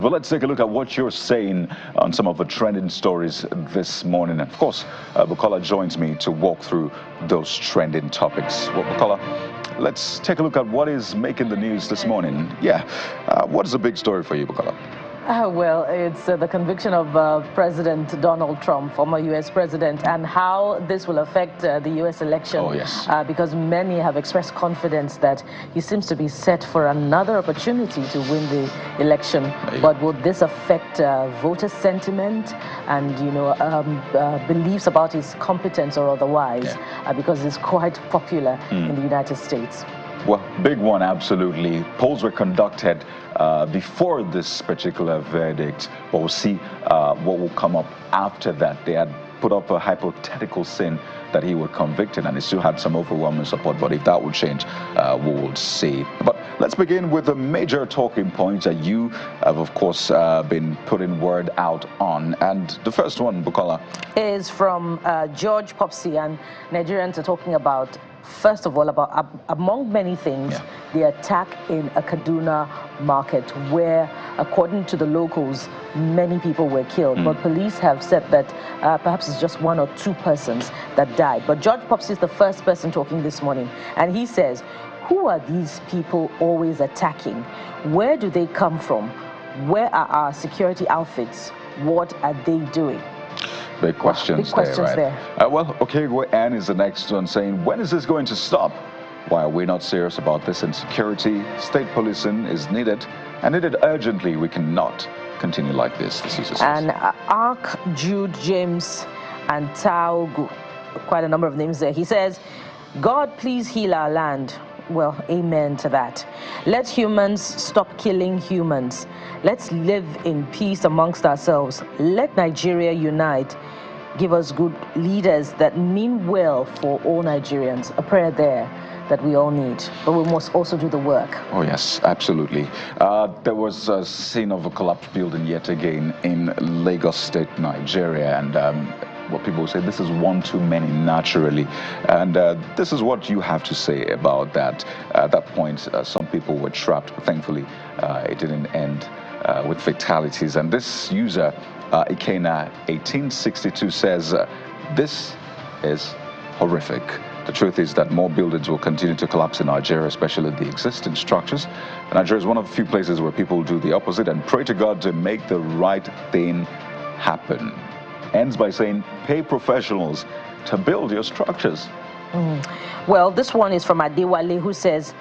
Well, let's take a look at what you're saying on some of the trending stories this morning. Of course, Bukola joins me to walk through those trending topics. Well, Bukola, let's take a look at what is making the news this morning. Yeah, what is the big story for you, Bukola? Well, it's the conviction of President Donald Trump, former U.S. president, and how this will affect the U.S. election. Oh, yes. Because many have expressed confidence that he seems to be set for another opportunity to win the election. But will this affect voter sentiment and, beliefs about his competence or otherwise? Because he's quite popular in the United States. Well, big one, absolutely. Polls were conducted before this particular verdict, but we'll see what will come up after that. They had put up a hypothetical sin that he was convicted, and he still had some overwhelming support, but if that will change, we will see. But let's begin with the major talking points that you have, of course, been putting word out on. And the first one, Bukola, is from George Popsy, and Nigerians are talking about, first of all, about, among many things, the attack in a Kaduna market where, according to the locals, many people were killed. But police have said that perhaps it's just one or two persons that died. But George Popsy is the first person talking this morning, and he says, who are these people always attacking? Where do they come from? Where are our security outfits? What are they doing? Big questions, there. Well, okay, Anne is the next one saying, when is this going to stop? Why are we not serious about this insecurity? State policing is needed, and needed urgently. We cannot continue like this. And Ark, Jude, James, and Taugu, quite a number of names there. He says, God, please heal our land. Well, amen to that. Let humans stop killing humans. Let's live in peace amongst ourselves. Let Nigeria unite. Give us good leaders that mean well for all Nigerians. A prayer there that we all need, but we must also do the work. Oh yes, absolutely. There was a scene of a collapsed building yet again in Lagos State, Nigeria, and what people say, this is one too many, naturally. And this is what you have to say about that. At that point, some people were trapped, but thankfully it didn't end with fatalities. And this user, Ikena 1862, says, this is horrific. The truth is that more buildings will continue to collapse in Nigeria, especially the existing structures. Nigeria is one of the few places where people do the opposite and pray to God to make the right thing happen. Ends by saying, pay professionals to build your structures. Well, this one is from Adewale, who says,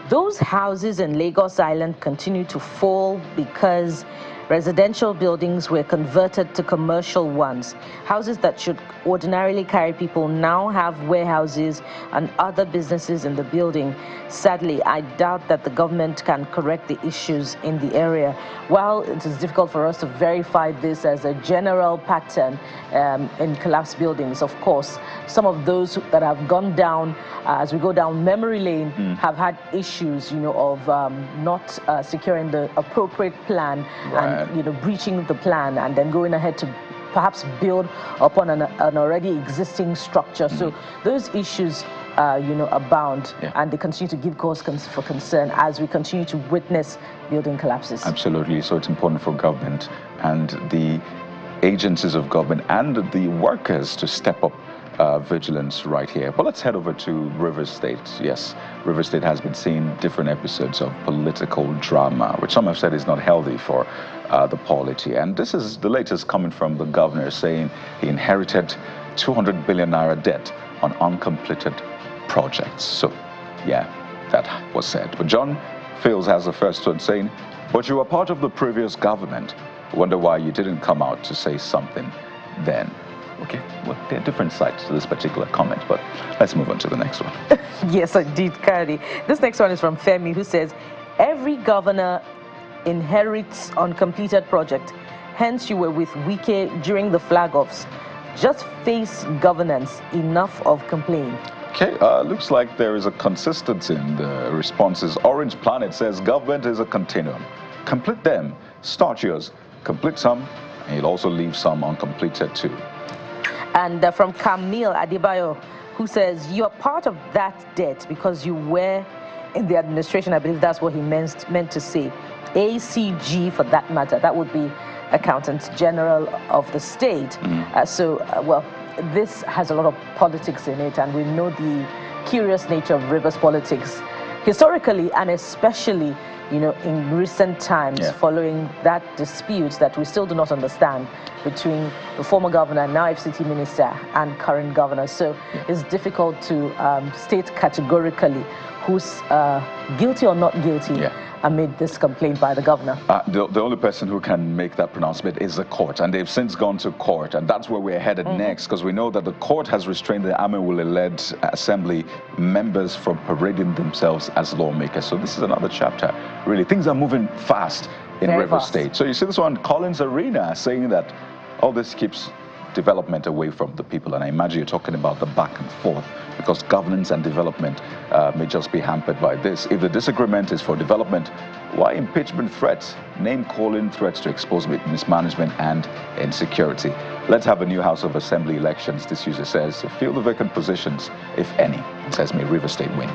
those houses in Lagos Island continue to fall because residential buildings were converted to commercial ones. Houses that should ordinarily carry people now have warehouses and other businesses in the building. Sadly, I doubt that the government can correct the issues in the area. While it is difficult for us to verify this as a general pattern in collapsed buildings, of course, some of those that have gone down, as we go down memory lane, have had issues, of not securing the appropriate plan and, breaching the plan and then going ahead to perhaps build upon an already existing structure. So those issues, abound, and they continue to give cause for concern as we continue to witness building collapses. Absolutely. So it's important for government and the agencies of government and the workers to step up vigilance right here. But let's head over to Rivers State. Yes, Rivers State has been seeing different episodes of political drama, which some have said is not healthy for the polity. And this is the latest coming from the governor, saying he inherited 200 billion naira debt on uncompleted projects. So, yeah, that was said. But John Fields has the first one saying, but you were part of the previous government. Wonder why you didn't come out to say something then. Okay, well, there are different sides to this particular comment, but let's move on to the next one. Yes, indeed, Kari. This next one is from Femi, who says, every governor inherits uncompleted project. Hence, you were with Wike during the flag-offs. Just face governance. Enough of complaint. Okay, looks like there is a consistency in the responses. Orange Planet says government is a continuum. Complete them, start yours, complete some, and you'll also leave some uncompleted too. And from Camille Adebayo, who says, you're part of that debt because you were in the administration, I believe that's what he meant to say. ACG for that matter, that would be Accountant General of the State. Well, this has a lot of politics in it, and we know the curious nature of Rivers politics historically, and especially, you know, in recent times, following that dispute that we still do not understand between the former governor, now FCT minister, and current governor. So it's difficult to state categorically who's guilty or not guilty amid this complaint by the governor. The only person who can make that pronouncement is the court, and they've since gone to court, and that's where we're headed next, because we know that the court has restrained the Amewule-led assembly members from parading themselves as lawmakers. So this is another chapter. Really, things are moving fast in Rivers State. So you see this one, Collins Arena, saying that all this keeps development away from the people, and I imagine you're talking about the back and forth, because governance and development may just be hampered by this. If the disagreement is for development, why impeachment threats? Name-calling threats to expose mismanagement and insecurity. Let's have a new House of Assembly elections, this user says. Fill the vacant positions, if any. It says, may Rivers State win.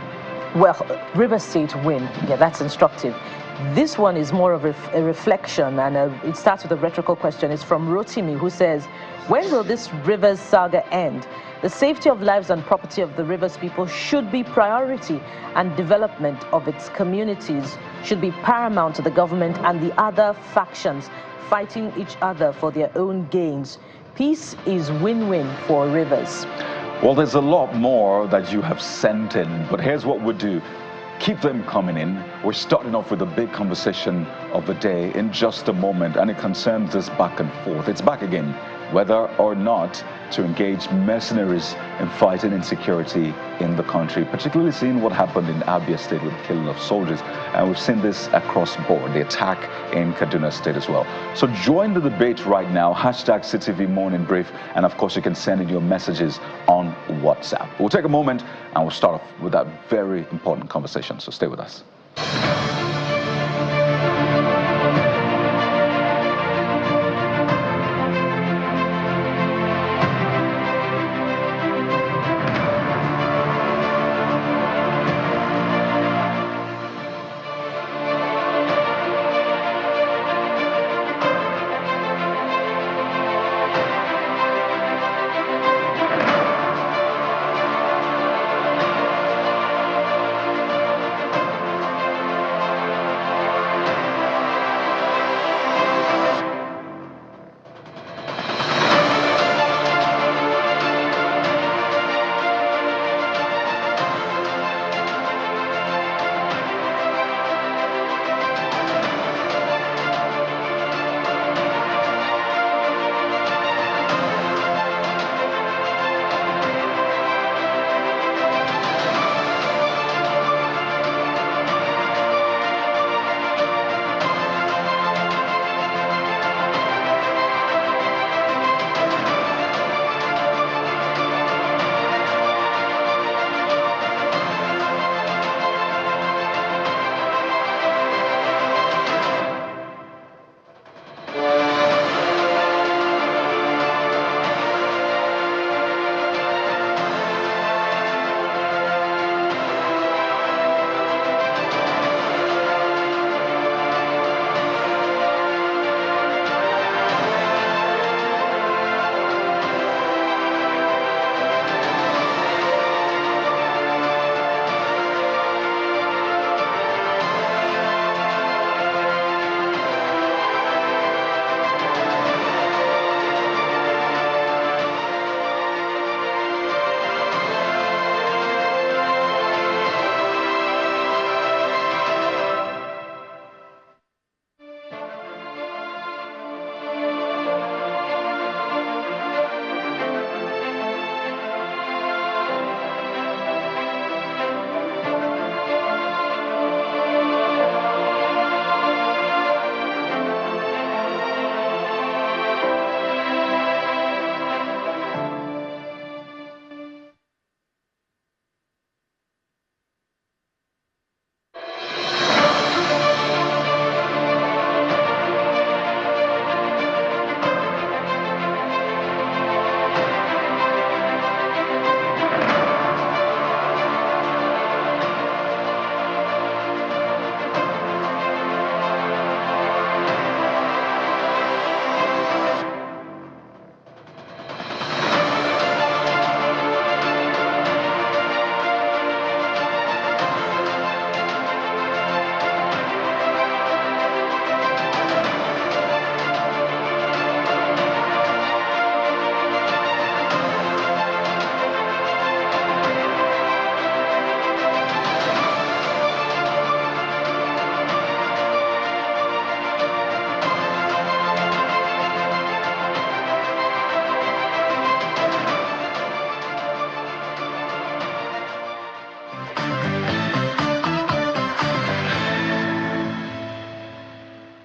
Well, Rivers State win. Yeah, that's instructive. This one is more of a reflection, and it starts with a rhetorical question. It's from Rotimi, who says, when will this Rivers saga end? The safety of lives and property of the Rivers people should be priority, and development of its communities should be paramount to the government and the other factions fighting each other for their own gains. Peace is win-win for Rivers. Well, there's a lot more that you have sent in, but here's what we'll do. Keep them coming in. We're starting off with a big conversation of the day in just a moment, and it concerns this back and forth. It's back again, whether or not to engage mercenaries in fighting insecurity in the country, particularly seeing what happened in Abia State with the killing of soldiers. And we've seen this across the board, the attack in Kaduna State as well. So join the debate right now, hashtag CTV Morning Brief, and of course you can send in your messages on WhatsApp. We'll take a moment and we'll start off with that very important conversation, so stay with us.